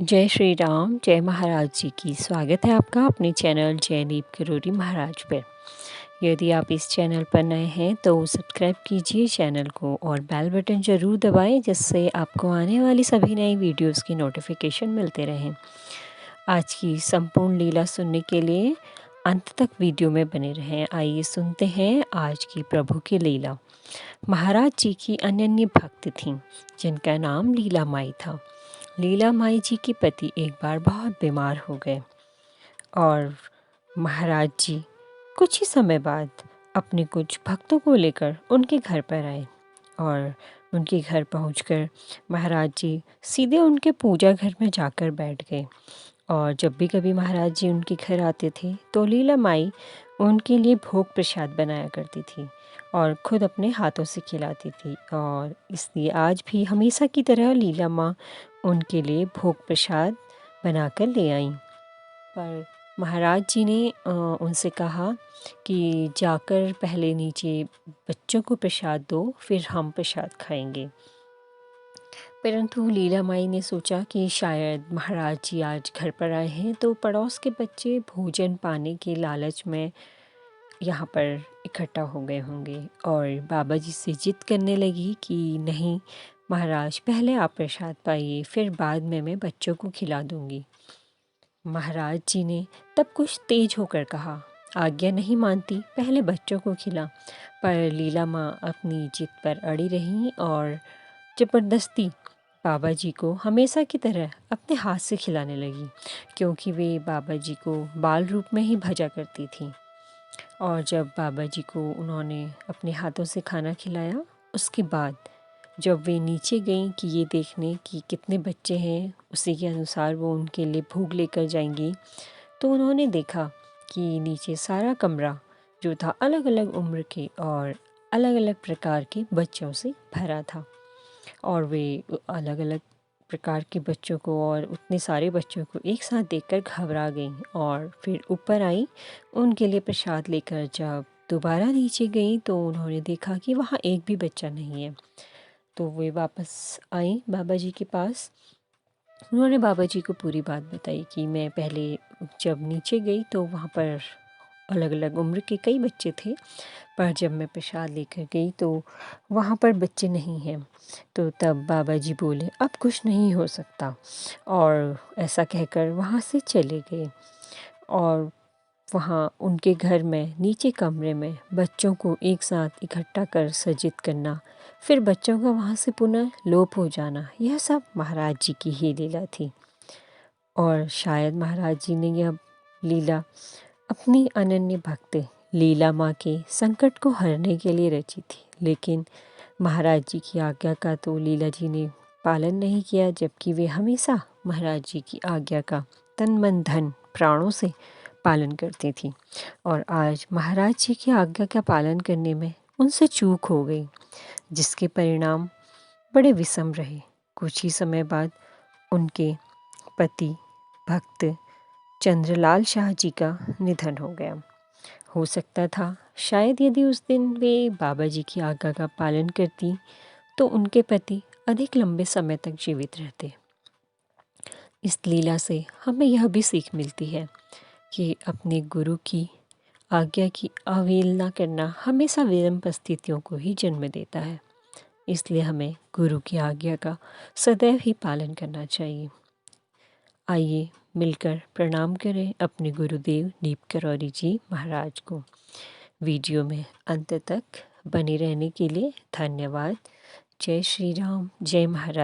जय श्री राम, जय महाराज जी की। स्वागत है आपका अपने चैनल जय दीप किरोड़ी महाराज पर। यदि आप इस चैनल पर नए हैं तो सब्सक्राइब कीजिए चैनल को और बेल बटन ज़रूर दबाएं, जिससे आपको आने वाली सभी नई वीडियोस की नोटिफिकेशन मिलते रहें। आज की संपूर्ण लीला सुनने के लिए अंत तक वीडियो में बने रहें। आइए सुनते हैं आज की प्रभु की लीला। महाराज जी की अनन्य भक्त थीं, जिनका नाम लीला माई था। लीला माई जी के पति एक बार बहुत बीमार हो गए और महाराज जी कुछ ही समय बाद अपने कुछ भक्तों को लेकर उनके घर पर आए और उनके घर पहुंचकर महाराज जी सीधे उनके पूजा घर में जाकर बैठ गए। और जब भी कभी महाराज जी उनके घर आते थे तो लीला माई उनके लिए भोग प्रसाद बनाया करती थी और ख़ुद अपने हाथों से खिलाती थी। और इसलिए आज भी हमेशा की तरह लीला माँ उनके लिए भोग प्रसाद बनाकर ले आईं। पर महाराज जी ने उनसे कहा कि जाकर पहले नीचे बच्चों को प्रसाद दो, फिर हम प्रसाद खाएंगे। परंतु लीला माई ने सोचा कि शायद महाराज जी आज घर पर आए हैं तो पड़ोस के बच्चे भोजन पाने के लालच में यहाँ पर इकट्ठा हो गए होंगे और बाबा जी से जिद करने लगी कि नहीं महाराज, पहले आप प्रसाद पाइए, फिर बाद में मैं बच्चों को खिला दूँगी। महाराज जी ने तब कुछ तेज होकर कहा, आज्ञा नहीं मानती, पहले बच्चों को खिला। पर लीला माँ अपनी जिद पर अड़ी रहीं और ज़बरदस्ती बाबा जी को हमेशा की तरह अपने हाथ से खिलाने लगी, क्योंकि वे बाबा जी को बाल रूप में ही भजा करती थी। और जब बाबा जी को उन्होंने अपने हाथों से खाना खिलाया, उसके बाद जब वे नीचे गईं कि ये देखने कि कितने बच्चे हैं, उसी के अनुसार वो उनके लिए भोग लेकर जाएंगी, तो उन्होंने देखा कि नीचे सारा कमरा जो था अलग अलग उम्र के और अलग अलग प्रकार के बच्चों से भरा था। और वे अलग अलग प्रकार के बच्चों को और उतने सारे बच्चों को एक साथ देखकर घबरा गईं और फिर ऊपर आई उनके लिए प्रसाद लेकर। जब दोबारा नीचे गईं तो उन्होंने देखा कि वहाँ एक भी बच्चा नहीं है। तो वे वापस आई बाबा जी के पास। उन्होंने बाबा जी को पूरी बात बताई कि मैं पहले जब नीचे गई तो वहाँ पर अलग अलग उम्र के कई बच्चे थे, पर जब मैं प्रसाद लेकर गई तो वहाँ पर बच्चे नहीं हैं। तो तब बाबा जी बोले, अब कुछ नहीं हो सकता, और ऐसा कहकर वहाँ से चले गए। और वहाँ उनके घर में नीचे कमरे में बच्चों को एक साथ इकट्ठा कर सज्जित करना, फिर बच्चों का वहाँ से पुनः लोप हो जाना, यह सब महाराज जी की ही लीला थी। और शायद महाराज जी ने यह लीला अपनी अनन्य भक्त लीला माँ के संकट को हरने के लिए रची थी। लेकिन महाराज जी की आज्ञा का तो लीला जी ने पालन नहीं किया, जबकि वे हमेशा महाराज जी की आज्ञा का तन मन धन प्राणों से पालन करती थी। और आज महाराज जी की आज्ञा का पालन करने में उनसे चूक हो गई, जिसके परिणाम बड़े विषम रहे। कुछ ही समय बाद उनके पति भक्त चंद्रलाल शाह जी का निधन हो गया। हो सकता था शायद यदि उस दिन वे बाबा जी की आज्ञा का पालन करती तो उनके पति अधिक लंबे समय तक जीवित रहते। इस लीला से हमें यह भी सीख मिलती है कि अपने गुरु की आज्ञा की अवहेलना करना हमेशा विषम परिस्थितियों को ही जन्म देता है। इसलिए हमें गुरु की आज्ञा का सदैव ही पालन करना चाहिए। आइए मिलकर प्रणाम करें अपने गुरुदेव दीप किरोड़ी जी महाराज को। वीडियो में अंत तक बने रहने के लिए धन्यवाद। जय श्री राम, जय महाराज।